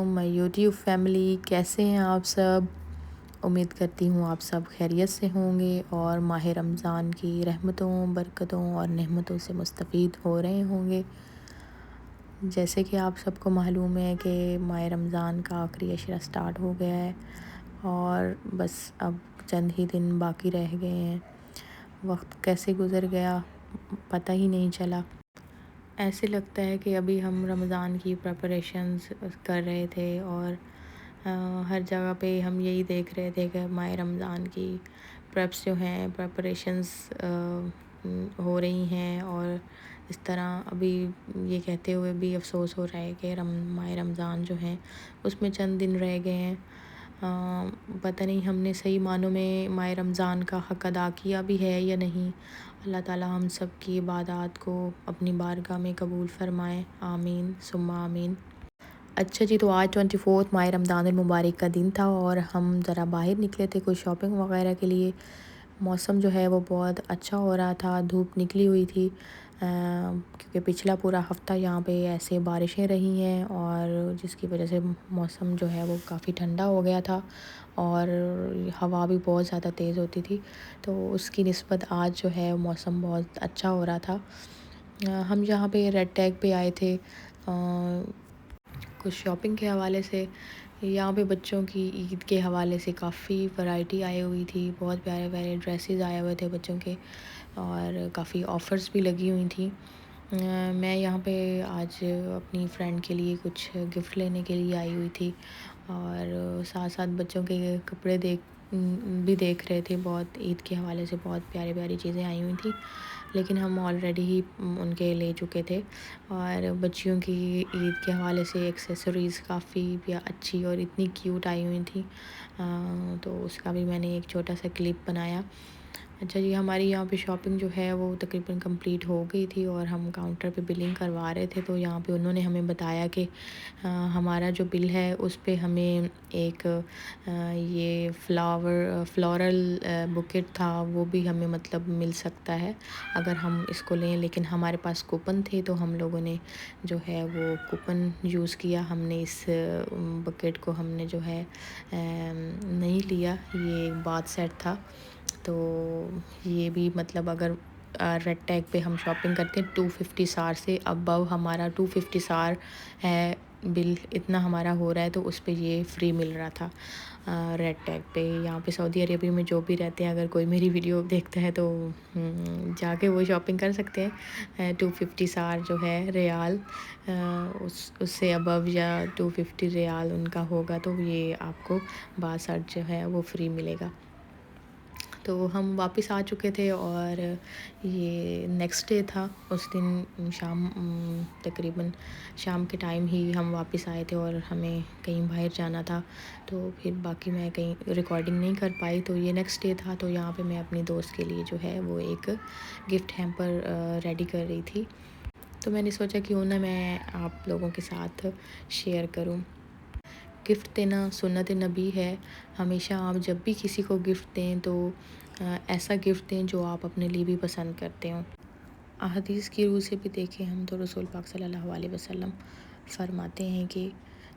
My YouTube family, कैसे हैं आप सब। उम्मीद करती हूँ आप सब खैरियत से होंगे और माह रमज़ान की रहमतों, बरकतों और नेमतों से मुस्तफ़ीद हो रहे होंगे। जैसे कि आप सबको मालूम है कि माह रमज़ान का आखिरी अशरा स्टार्ट हो गया है और बस अब चंद ही दिन बाकी रह गए हैं। वक्त कैसे गुज़र गया पता ही नहीं चला। ऐसे लगता है कि अभी हम रमज़ान की प्रिपरेशंस कर रहे थे और हर जगह पे हम यही देख रहे थे कि माह रमज़ान की प्रेप्स जो हैं, प्रिपरेशंस हो रही हैं। और इस तरह अभी ये कहते हुए भी अफ़सोस हो रहा है कि माह रमज़ान जो है उसमें चंद दिन रह गए हैं। पता नहीं हमने सही मानों में माह रमज़ान का हक़ अदा किया भी है या नहीं। अल्लाह ताला हम सब की इबादत को अपनी बारगाह में कबूल फ़रमाए, आमीन सुम्मा आमीन। अच्छा जी, तो आज 24 माह रमज़ान मुबारक का दिन था और हम ज़रा बाहर निकले थे कुछ शॉपिंग वगैरह के लिए। मौसम जो है वो बहुत अच्छा हो रहा था, धूप निकली हुई थी क्योंकि पिछला पूरा हफ़्ता यहाँ पे ऐसे बारिशें रही हैं और जिसकी वजह से मौसम जो है वो काफ़ी ठंडा हो गया था और हवा भी बहुत ज़्यादा तेज़ होती थी। तो उसकी निस्बत आज जो है मौसम बहुत अच्छा हो रहा था। हम यहाँ पे रेड टैग पे आए थे कुछ शॉपिंग के हवाले से। यहाँ पे बच्चों की ईद के हवाले से काफ़ी वैरायटी आई हुई थी, बहुत प्यारे प्यारे ड्रेसेस आए हुए थे बच्चों के और काफ़ी ऑफ़र्स भी लगी हुई थी। मैं यहाँ पे आज अपनी फ्रेंड के लिए कुछ गिफ्ट लेने के लिए आई हुई थी और साथ साथ बच्चों के कपड़े भी देख रहे थे। बहुत ईद के हवाले से बहुत प्यारी प्यारी चीज़ें आई हुई थी, लेकिन हम ऑलरेडी ही उनके ले चुके थे। और बच्चियों की ईद के हवाले से एक्सेसरीज़ काफ़ी अच्छी और इतनी क्यूट आई हुई थी, तो उसका भी मैंने एक छोटा सा क्लिप बनाया। अच्छा जी, हमारी यहाँ पे शॉपिंग जो है वो तकरीबन कंप्लीट हो गई थी और हम काउंटर पे बिलिंग करवा रहे थे। तो यहाँ पे उन्होंने हमें बताया कि हमारा जो बिल है उस पे हमें एक ये फ्लोरल बुकेट था वो भी हमें मतलब मिल सकता है अगर हम इसको लें। लेकिन हमारे पास कूपन थे तो हम लोगों ने जो है वो कूपन यूज़ किया। हमने इस बुकेट को हमने जो है नहीं लिया। ये एक बाथ सेट था। तो ये भी मतलब अगर रेड टैग पे हम शॉपिंग करते हैं 250 सार से अबव हमारा 250 सार है बिल, इतना हमारा हो रहा है तो उस पे ये फ्री मिल रहा था रेड टैग पे। यहाँ पे सऊदी अरेबिया में जो भी रहते हैं, अगर कोई मेरी वीडियो देखता है तो जाके वो शॉपिंग कर सकते हैं। 250 सार जो है रियाल, उससे अबव या 250 रियाल उनका होगा तो ये आपको 62 जो है वो फ्री मिलेगा। तो हम वापस आ चुके थे और ये नेक्स्ट डे था। उस दिन शाम तकरीबन शाम के टाइम ही हम वापस आए थे और हमें कहीं बाहर जाना था, तो फिर बाकी मैं कहीं रिकॉर्डिंग नहीं कर पाई। तो ये नेक्स्ट डे था, तो यहाँ पे मैं अपनी दोस्त के लिए जो है वो एक गिफ्ट हैम्पर रेडी कर रही थी। तो मैंने सोचा क्यों ना मैं आप लोगों के साथ शेयर करूँ। गिफ्ट देना सुन्नत नबी है। हमेशा आप जब भी किसी को गिफ्ट दें तो ऐसा गिफ्ट दें जो आप अपने लिए भी पसंद करते हो। अहदीस की रूह से भी देखें हम तो रसूल पाक सल्लल्लाहु अलैहि वसल्लम फरमाते हैं कि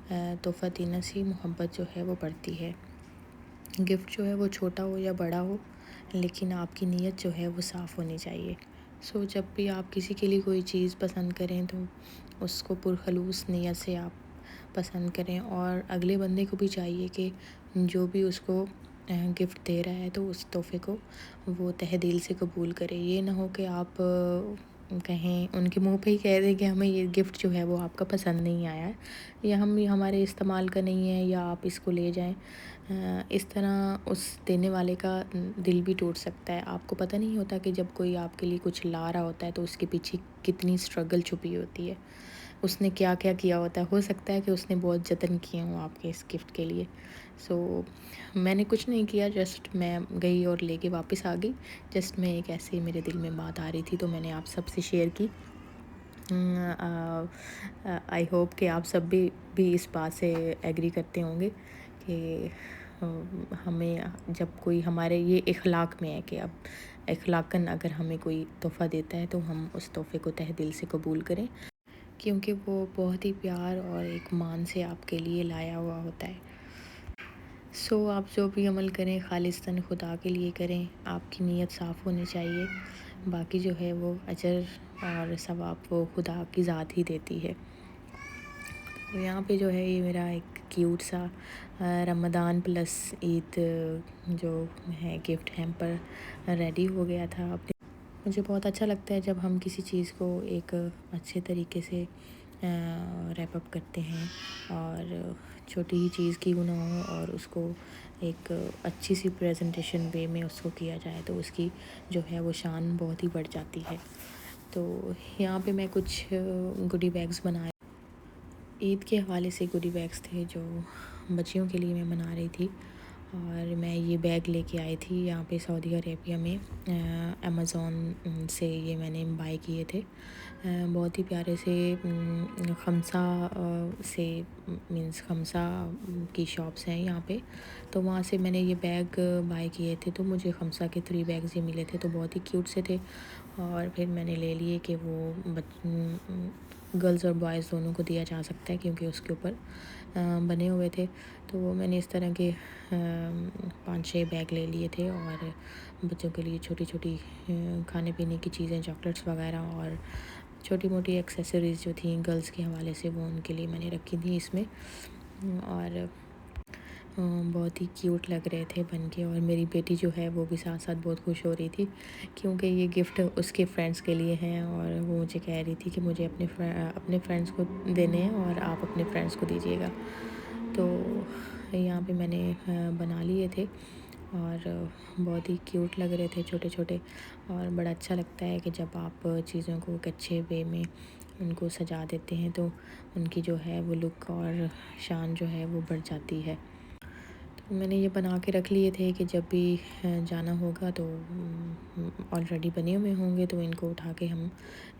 तोहफ़ा देने से मोहब्बत जो है वो बढ़ती है। गिफ्ट जो है वो छोटा हो या बड़ा हो, लेकिन आपकी नीयत जो है वो साफ़ होनी चाहिए। सो जब भी आप किसी के लिए कोई चीज़ पसंद करें तो उसको पुरखलूस नीयत से आप पसंद करें और अगले बंदे को भी चाहिए कि जो भी उसको गिफ्ट दे रहा है तो उस तोहफ़े को वो तहे दिल से कबूल करे। ये ना हो कि आप कहें उनके मुंह पे ही कह दें कि हमें ये गिफ्ट जो है वो आपका पसंद नहीं आया है या हम हमारे इस्तेमाल का नहीं है या आप इसको ले जाएं। इस तरह उस देने वाले का दिल भी टूट सकता है। आपको पता नहीं होता कि जब कोई आपके लिए कुछ ला रहा होता है तो उसके पीछे कितनी स्ट्रगल छुपी होती है, उसने क्या क्या किया होता है। हो सकता है कि उसने बहुत जतन किए हों आपके इस गिफ्ट के लिए। सो मैंने कुछ नहीं किया, जस्ट मैं गई और लेके वापस आ गई। जस्ट मैं एक ऐसे मेरे दिल में बात आ रही थी तो मैंने आप सबसे शेयर की। आई होप कि आप सब भी इस बात से एग्री करते होंगे कि हमें जब कोई हमारे ये इखलाक में है कि अब इखलाकन अगर हमें कोई तोहफ़ा देता है तो हम उस तोहफ़े को तहे दिल से कबूल करें, क्योंकि वो बहुत ही प्यार और एक मान से आपके लिए लाया हुआ होता है। सो आप जो भी अमल करें खालिस्तन खुदा के लिए करें, आपकी नीयत साफ़ होनी चाहिए। बाकी जो है वो अजर और सवाब वो खुदा की ज़ात ही देती है। तो यहाँ पे जो है ये मेरा एक क्यूट सा रमज़ान प्लस ईद जो है गिफ्ट हैम्पर रेडी हो गया था। अपने मुझे बहुत अच्छा लगता है जब हम किसी चीज़ को एक अच्छे तरीके से रैप अप करते हैं, और छोटी ही चीज़ क्यों ना हो और उसको एक अच्छी सी प्रेजेंटेशन वे में उसको किया जाए तो उसकी जो है वो शान बहुत ही बढ़ जाती है। तो यहाँ पे मैं कुछ गुडी बैग्स बनाए ईद के हवाले से। गुडी बैग्स थे जो बच्चियों के लिए मैं बना रही थी, और मैं ये बैग लेके आई थी यहाँ पे सऊदी अरेबिया में। अमेज़ॉन से ये मैंने बाय किए थे। बहुत ही प्यारे से खमसा से मीन्स खमसा की शॉप्स हैं यहाँ पे, तो वहाँ से मैंने ये बैग बाय किए थे। तो मुझे खमसा के 3 बैग्स ये मिले थे, तो बहुत ही क्यूट से थे, और फिर मैंने ले लिए कि वो गर्ल्स और बॉयज़ दोनों को दिया जा सकता है क्योंकि उसके ऊपर बने हुए थे। तो वो मैंने इस तरह के 5-6 बैग ले लिए थे, और बच्चों के लिए छोटी छोटी खाने पीने की चीज़ें, चॉकलेट्स वगैरह और छोटी मोटी एक्सेसरीज़ जो थी गर्ल्स के हवाले से वो उनके लिए मैंने रखी थी इसमें। और बहुत ही क्यूट लग रहे थे बन के, और मेरी बेटी जो है वो भी साथ साथ बहुत खुश हो रही थी क्योंकि ये गिफ्ट उसके फ्रेंड्स के लिए हैं, और वो मुझे कह रही थी कि मुझे अपने फ्रेंड्स को देने हैं और आप अपने फ्रेंड्स को दीजिएगा। तो यहाँ पे मैंने बना लिए थे, और बहुत ही क्यूट लग रहे थे छोटे छोटे, और बड़ा अच्छा लगता है कि जब आप चीज़ों को एक अच्छे वे में उनको सजा देते हैं तो उनकी जो है वो लुक और शान जो है वो बढ़ जाती है। तो मैंने ये बना के रख लिए थे कि जब भी जाना होगा तो ऑलरेडी बने हुए होंगे, तो इनको उठा के हम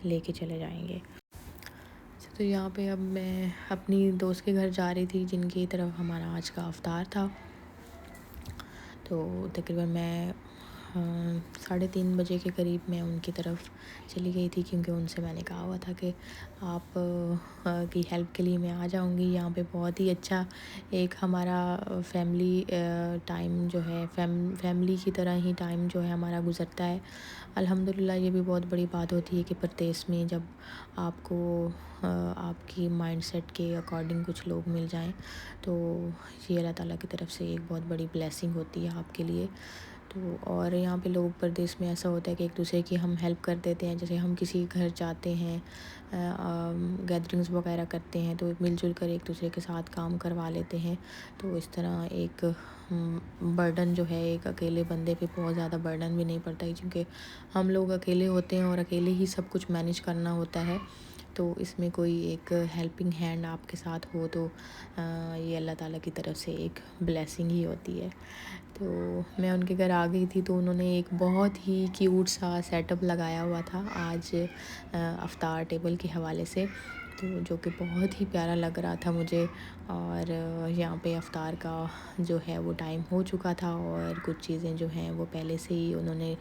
लेके चले जाएंगे। अच्छा, तो यहाँ पे अब मैं अपनी दोस्त के घर जा रही थी जिनकी तरफ हमारा आज का इफ्तार था। तो तकरीबन मैं 3:30 बजे के करीब मैं उनकी तरफ चली गई थी, क्योंकि उनसे मैंने कहा हुआ था कि आप की हेल्प के लिए मैं आ जाऊंगी। यहाँ पे बहुत ही अच्छा एक हमारा फैमिली टाइम जो है फैमिली की तरह ही टाइम जो है हमारा गुज़रता है। अल्हम्दुलिल्लाह ये भी बहुत बड़ी बात होती है कि परदेश में जब आपको आपकी माइंडसेट के अकॉर्डिंग कुछ लोग मिल जाएं, तो ये अल्लाह ताला की तरफ से एक बहुत बड़ी ब्लेसिंग होती है आपके लिए। तो और यहाँ पे लोग परदेश में ऐसा होता है कि एक दूसरे की हम हेल्प कर देते हैं। जैसे हम किसी घर जाते हैं, गैदरिंग्स वगैरह करते हैं, तो मिलजुल कर एक दूसरे के साथ काम करवा लेते हैं। तो इस तरह एक बर्डन जो है एक अकेले बंदे पे बहुत ज़्यादा बर्डन भी नहीं पड़ता है, क्योंकि हम लोग अकेले होते हैं और अकेले ही सब कुछ मैनेज करना होता है। तो इसमें कोई एक हेल्पिंग हैंड आपके साथ हो तो ये अल्लाह ताला की तरफ से एक ब्लेसिंग ही होती है। तो मैं उनके घर आ गई थी, तो उन्होंने एक बहुत ही क्यूट सा सेटअप लगाया हुआ था आज अफ्तार टेबल के हवाले से, तो जो कि बहुत ही प्यारा लग रहा था मुझे। और यहाँ पे अफ्तार का जो है वो टाइम हो चुका था, और कुछ चीज़ें जो हैं वो पहले से ही उन्होंने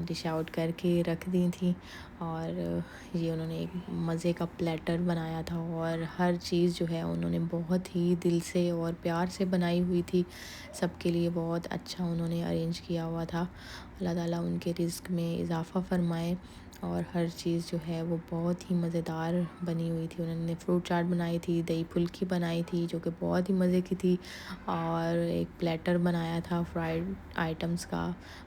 डिश आउट करके रख दी थी, और ये उन्होंने एक मज़े का प्लेटर बनाया था, और हर चीज़ जो है उन्होंने बहुत ही दिल से और प्यार से बनाई हुई थी। सबके लिए बहुत अच्छा उन्होंने अरेंज किया हुआ था। अल्लाह ताला उनके रिज़्क़ में इज़ाफ़ा फ़रमाए, और हर चीज़ जो है वो बहुत ही मज़ेदार बनी हुई थी। उन्होंने फ्रूट चाट बनाई थी, दही फुल्की बनाई थी जो कि बहुत ही मज़े की थी, और एक प्लेटर बनाया था फ्राइड आइटम्स का।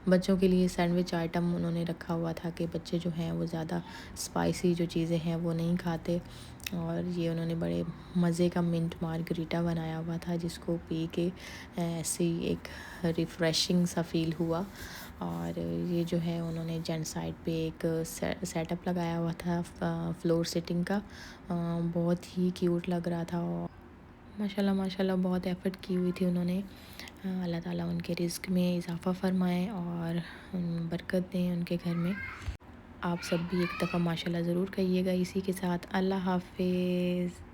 बच्चों के लिए सैंडविच आइटम उन्होंने रखा हुआ था कि बच्चे जो हैं वो ज़्यादा स्पाइसी जो चीज़ें हैं वो नहीं खाते। और ये उन्होंने बड़े मज़े का मिंट मार्गरीटा बनाया हुआ था, जिसको पी के ऐसे ही एक रिफ़्रेशिंग सा फ़ील हुआ। और ये जो है उन्होंने जेंट साइड पे एक सेटअप लगाया हुआ था फ्लोर सिटिंग का, बहुत ही क्यूट लग रहा था। और माशाल्लाह माशाल्लाह बहुत एफ़र्ट की हुई थी उन्होंने। अल्लाह ताला उनके रिज़्क़ में इज़ाफ़ा फ़रमाए और बरकत दें उनके घर में। आप सब भी एक दफ़ा माशाल्लाह ज़रूर कहिएगा। इसी के साथ अल्लाह हाफ़िज़।